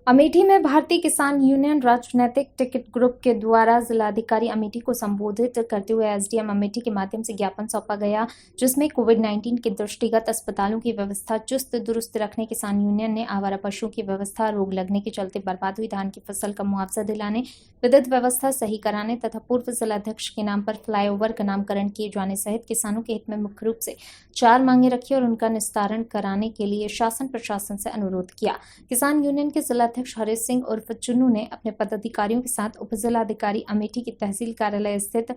अमेठी में भारतीय किसान यूनियन राजनैतिक टिकट ग्रुप के द्वारा जिलाधिकारी अमेठी को संबोधित करते हुए एसडीएम अमेठी के माध्यम से ज्ञापन सौंपा गया, जिसमें कोविड-19 के दृष्टिगत अस्पतालों की व्यवस्था चुस्त दुरुस्त रखने किसान यूनियन ने आवारा पशुओं की व्यवस्था, रोग लगने के चलते बर्बाद हुई धान की फसल का मुआवजा दिलाने, विद्युत व्यवस्था सही कराने तथा पूर्व जिलाध्यक्ष के नाम पर फ्लाईओवर का नामकरण किए जाने सहित किसानों के हित में मुख्य रूप से 4 मांगे रखी और उनका निस्तारण कराने के लिए शासन प्रशासन से अनुरोध किया। किसान यूनियन के जिलाध्यक्ष हरीश सिंह उर्फ चुन्नू ने अपने पदाधिकारियों के साथ उपजिलाधिकारी अमेठी की तहसील कार्यालय स्थित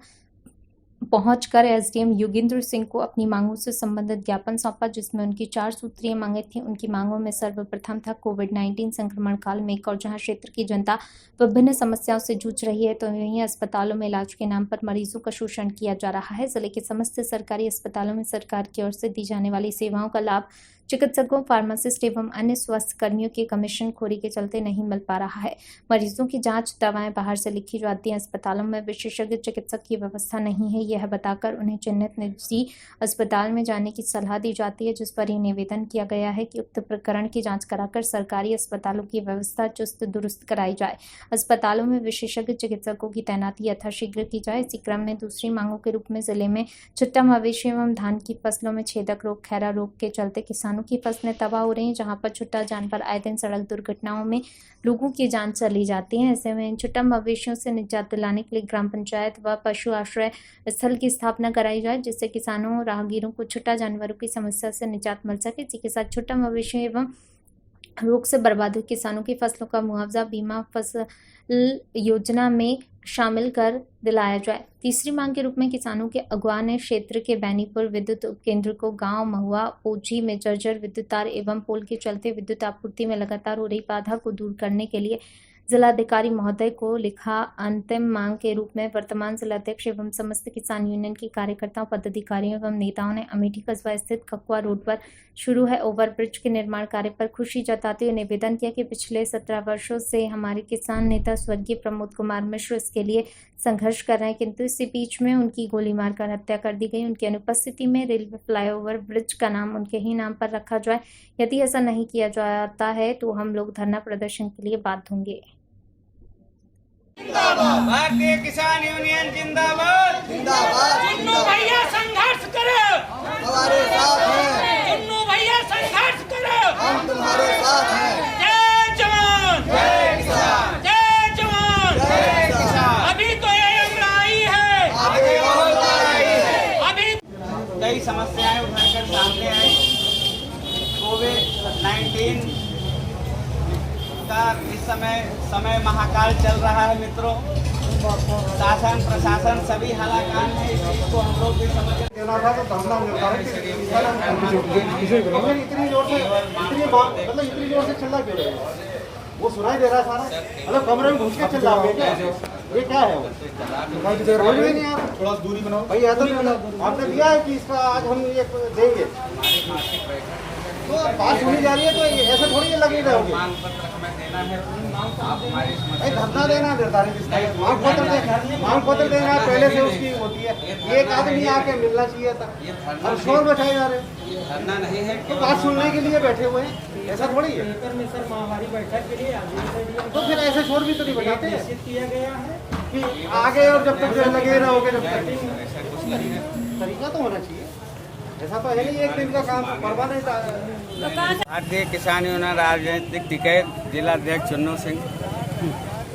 पहुंचकर एसडीएम योगेंद्र सिंह को अपनी मांगों से संबंधित ज्ञापन सौंपा, जिसमें उनकी 4 सूत्रीय मांगे थी। उनकी मांगों में सर्वप्रथम था कोविड-19 संक्रमण काल में एक और जहां क्षेत्र की जनता विभिन्न समस्याओं से जूझ रही है, तो वहीं अस्पतालों में इलाज के नाम पर मरीजों का शोषण किया जा रहा है। जिले के समस्त सरकारी अस्पतालों में सरकार की ओर से दी जाने वाली सेवाओं का लाभ चिकित्सकों, फार्मासिस्ट एवं अन्य स्वास्थ्य कर्मियों की कमीशन खोरी के चलते नहीं मिल पा रहा है। मरीजों की जांच दवाएं बाहर से लिखी जाती हैं। अस्पतालों में विशेषज्ञ चिकित्सक की व्यवस्था नहीं है, यह बताकर उन्हें चिन्हित निजी अस्पताल में जाने की सलाह दी जाती है, जिस पर यह निवेदन किया गया है कि उक्त प्रकरण की जांच कराकर सरकारी अस्पतालों की व्यवस्था चुस्त दुरुस्त कराई जाए। अस्पतालों में विशेषज्ञ चिकित्सकों की तैनाती यथाशीघ्र की जाए। इसी क्रम में दूसरी मांगों के रूप में जिले में छुट्टा मवेशी एवं धान की फसलों में छेदक रोग, खैरा रोग के चलते किसानों की फसलें तबाह हो रही हैं, जहां पर छुट्टा जानवर आए दिन सड़क दुर्घटनाओं में लोगों की जान चली जाती है। ऐसे में इन छुट्टा मवेशियों से निजात दिलाने के लिए ग्राम पंचायत व पशु आश्रय स्थल की स्थापना कराई जाए, जिससे किसानों राहगीरों को छुट्टा जानवरों की समस्या से निजात मिल सके। इसी के साथ छुट्टा मवेशियों एवं रोग से बर्बाद हुए किसानों की फसलों का मुआवजा बीमा फसल योजना में शामिल कर दिलाया जाए। तीसरी मांग के रूप में किसानों के अगवा ने क्षेत्र के बैनीपुर विद्युत उपकेंद्र को गांव महुआ पोची में जर्जर विद्युत तार एवं पोल के चलते विद्युत आपूर्ति में लगातार हो रही बाधा को दूर करने के लिए जिलाधिकारी महोदय को लिखा। अंतिम मांग के रूप में वर्तमान जिलाध्यक्ष एवं समस्त किसान यूनियन के कार्यकर्ताओं, पदाधिकारियों एवं नेताओं ने अमेठी कस्बा स्थित खकुआ रोड पर शुरू है ओवरब्रिज के निर्माण कार्य पर खुशी जताते हुए निवेदन किया कि पिछले 17 वर्षों से हमारे किसान नेता स्वर्गीय प्रमोद कुमार मिश्र इसके लिए संघर्ष कर रहे हैं, किंतु इसी बीच में उनकी गोली मारकर हत्या कर दी गई। उनकी अनुपस्थिति में रेलवे फ्लाईओवर ब्रिज का नाम उनके ही नाम पर रखा जाए। यदि ऐसा नहीं किया जाता है तो हम लोग धरना प्रदर्शन के लिए बाध्य होंगे। भारतीय किसान यूनियन जिंदाबाद जिंदाबाद। चुन्नू भैया संघर्ष करो, हमारे साथ हैं। चुन्नू भैया संघर्ष करो, हम तुम्हारे साथ हैं। जय जवान, जय किसान, जय जवान, जय किसान। अभी तो ये उम्र आई है, आगे और आई है। अभी कई समस्याएं उभरकर सामने आई। कोविड-19 का इस समय महाकाल चल रहा है मित्रों। शासन प्रशासन सभी हलाकान है, इस चीज को हम लोग भी समझ इतनी जोर से चिल्ला क्यों रहे हो? वो सुनाई दे रहा है सारा, मतलब कमरे में घुस के चिल्ला रहे हैं क्या? ये क्या है? समझ में नहीं आ रहा। थोड़ा दूरी बनाओ भाई। ऐसा नहीं, आपने दिया है कि इसका आज हम ये देंगे, तो बात सुनी जा रही है, तो ऐसे थोड़ी ये लगे रहोगे। मांग पत्र हमें देना है। आप हमारी धरना देना निर्धारित, मांग पत्र देना पहले से उसकी होती है। एक आदमी आके मिलना चाहिए था, और शोर मचाए जा रहे हैं। ये धरना नहीं है तो बात सुनने के लिए बैठे हुए हैं, ऐसा थोड़ी है। सर महामारी बैठक के लिए तो फिर ऐसे शोर भी तो नहीं बजाते हैं निश्चित किया गया है कि आगे और जब तक जो है लगे रहोगे, जब तक ऐसा कुछ नहीं है। तरीका तो होना चाहिए। ऐसा तो है नहीं एक दिन का काम बर्बाद नहीं था। भारतीय किसान यूनियन राजनीतिक टिकट जिलाध्यक्ष चुन्नू सिंह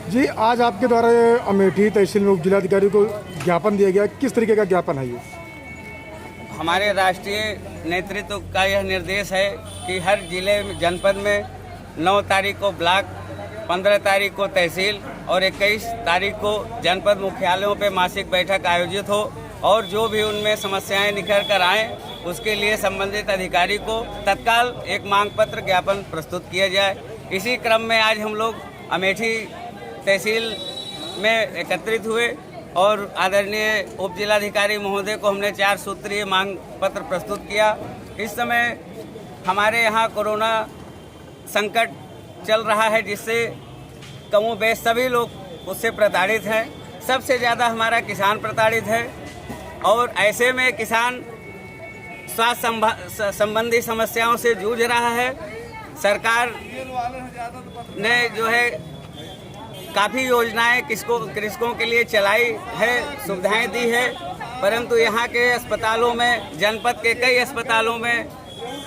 जी, आज आपके द्वारा अमेठी तहसील में उप जिलाधिकारी को ज्ञापन दिया गया, किस तरीके का ज्ञापन है ये? हमारे राष्ट्रीय नेतृत्व का यह निर्देश है कि हर जिले में जनपद में 9 तारीख को ब्लॉक, 15 तारीख को तहसील और 21 तारीख को जनपद मुख्यालयों पर मासिक बैठक आयोजित हो, और जो भी उनमें समस्याएं निखर कर आएँ उसके लिए संबंधित अधिकारी को तत्काल एक मांग पत्र ज्ञापन प्रस्तुत किया जाए। इसी क्रम में आज हम लोग अमेठी तहसील में एकत्रित हुए और आदरणीय उप जिलाधिकारी महोदय को हमने 4 सूत्रीय मांग पत्र प्रस्तुत किया। इस समय हमारे यहाँ कोरोना संकट चल रहा है, जिससे कमोबेश सभी लोग उससे प्रताड़ित हैं। सबसे ज़्यादा हमारा किसान प्रताड़ित है, और ऐसे में किसान स्वास्थ्य संबंधी समस्याओं से जूझ रहा है। सरकार ने जो है काफ़ी योजनाएं कृषकों के लिए चलाई है, सुविधाएं दी है, परंतु यहाँ के अस्पतालों में, जनपद के कई अस्पतालों में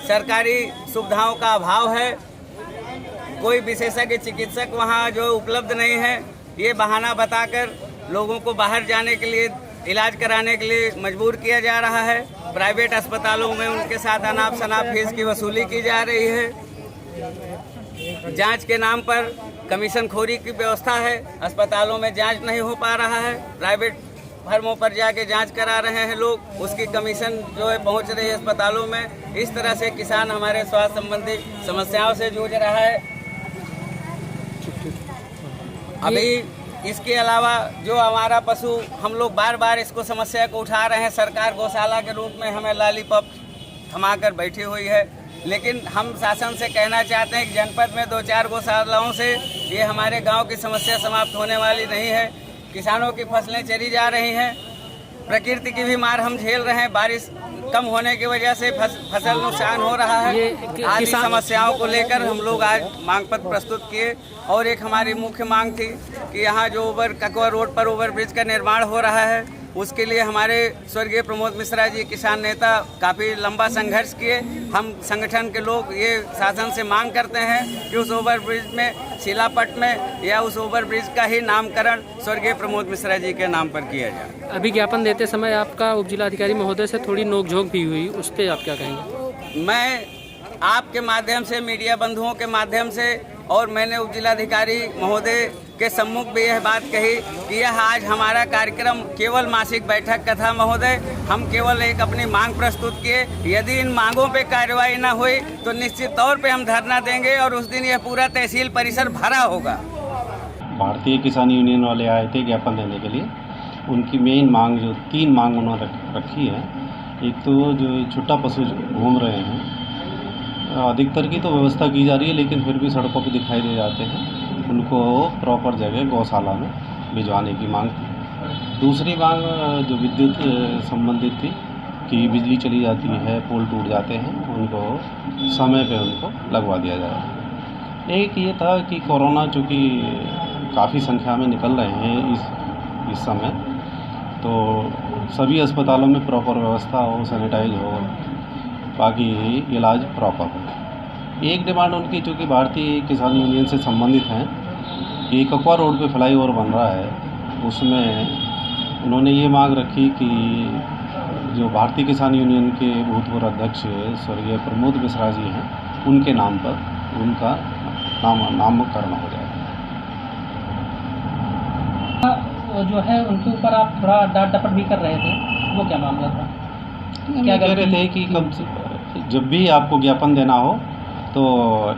सरकारी सुविधाओं का अभाव है। कोई विशेषज्ञ चिकित्सक वहाँ जो उपलब्ध नहीं है। ये बहाना बताकर लोगों को बाहर जाने के लिए, इलाज कराने के लिए मजबूर किया जा रहा है। प्राइवेट अस्पतालों में उनके साथ अनाप शनाप फीस की वसूली की जा रही है। जांच के नाम पर कमीशन खोरी की व्यवस्था है। अस्पतालों में जांच नहीं हो पा रहा है। प्राइवेट फर्मों पर जाके जांच करा रहे हैं लोग, उसकी कमीशन जो है पहुंच रही है अस्पतालों में। इस तरह से किसान हमारे स्वास्थ्य संबंधी समस्याओं से जूझ रहा है। अभी इसके अलावा जो हमारा पशु, हम लोग बार बार इसको समस्या को उठा रहे हैं। सरकार गौशाला के रूप में हमें लॉलीपॉप थमाकर बैठी हुई है, लेकिन हम शासन से कहना चाहते हैं कि जनपद में 2-4 गौशालाओं से ये हमारे गांव की समस्या समाप्त होने वाली नहीं है। किसानों की फसलें चरी जा रही हैं, प्रकृति की भी मार हम झेल रहे हैं। बारिश कम होने की वजह से फसल नुकसान हो रहा है। आदि समस्याओं को लेकर हम लोग आज मांग पत्र प्रस्तुत किए। और एक हमारी मुख्य मांग थी कि यहाँ जो ककवा रोड पर ओवरब्रिज का निर्माण हो रहा है, उसके लिए हमारे स्वर्गीय प्रमोद मिश्रा जी किसान नेता काफ़ी लंबा संघर्ष किए। हम संगठन के लोग ये शासन से मांग करते हैं कि उस ओवरब्रिज में, शिलापट में, या उस ओवरब्रिज का ही नामकरण स्वर्गीय प्रमोद मिश्रा जी के नाम पर किया जाए। अभी ज्ञापन देते समय आपका उप जिलाधिकारी महोदय से थोड़ी नोकझोंक भी हुई, उस पर आप क्या कहेंगे? मैं आपके माध्यम से, मीडिया बंधुओं के माध्यम से, और मैंने उप जिलाधिकारी महोदय के सम्मुख भी यह बात कही कि यह आज हमारा कार्यक्रम केवल मासिक बैठक का था महोदय। हम केवल एक अपनी मांग प्रस्तुत किए। यदि इन मांगों पे कार्रवाई न हुई तो निश्चित तौर पे हम धरना देंगे और उस दिन यह पूरा तहसील परिसर भरा होगा। भारतीय किसान यूनियन वाले आए थे ज्ञापन देने के लिए। उनकी मेन मांग, जो 3 मांग उन्होंने रखी है, एक तो जो छुट्टा पशु घूम रहे हैं, अधिकतर की तो व्यवस्था की जा रही है, लेकिन फिर भी सड़कों पे दिखाई दे जाते हैं, उनको प्रॉपर जगह गौशाला में भिजवाने की मांग थी। दूसरी मांग जो विद्युत संबंधित थी कि बिजली चली जाती है, पोल टूट जाते हैं, उनको समय पे उनको लगवा दिया जाए। एक ये था कि कोरोना चूँकि काफ़ी संख्या में निकल रहे हैं इस समय, तो सभी अस्पतालों में प्रॉपर व्यवस्था हो, सैनिटाइज हो, बाकी इलाज प्रॉपर हो। एक डिमांड उनकी, चूँकि भारतीय किसान यूनियन से संबंधित हैं, कि ककवा रोड पे फ्लाईओवर बन रहा है, उसमें उन्होंने ये मांग रखी कि जो भारतीय किसान यूनियन के भूतपूर्व अध्यक्ष स्वर्गीय प्रमोद मिश्रा जी हैं, उनके नाम पर उनका नामकरण हो जाए। जो है उनके ऊपर आप थोड़ा डांट डपट भी कर रहे थे, वो क्या मामला था? क्या कह रहे थे कि जब भी आपको ज्ञापन देना हो तो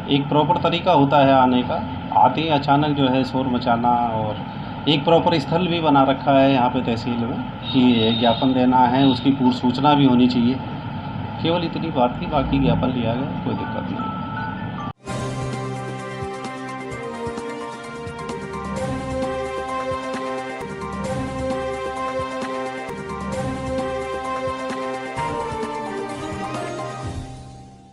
एक प्रॉपर तरीका होता है आने का। आते ही अचानक जो है शोर मचाना, और एक प्रॉपर स्थल भी बना रखा है यहाँ पे तहसील में कि ज्ञापन देना है, उसकी पूर्व सूचना भी होनी चाहिए। केवल इतनी बात थी, बाकी ज्ञापन लिया गया, कोई दिक्कत नहीं।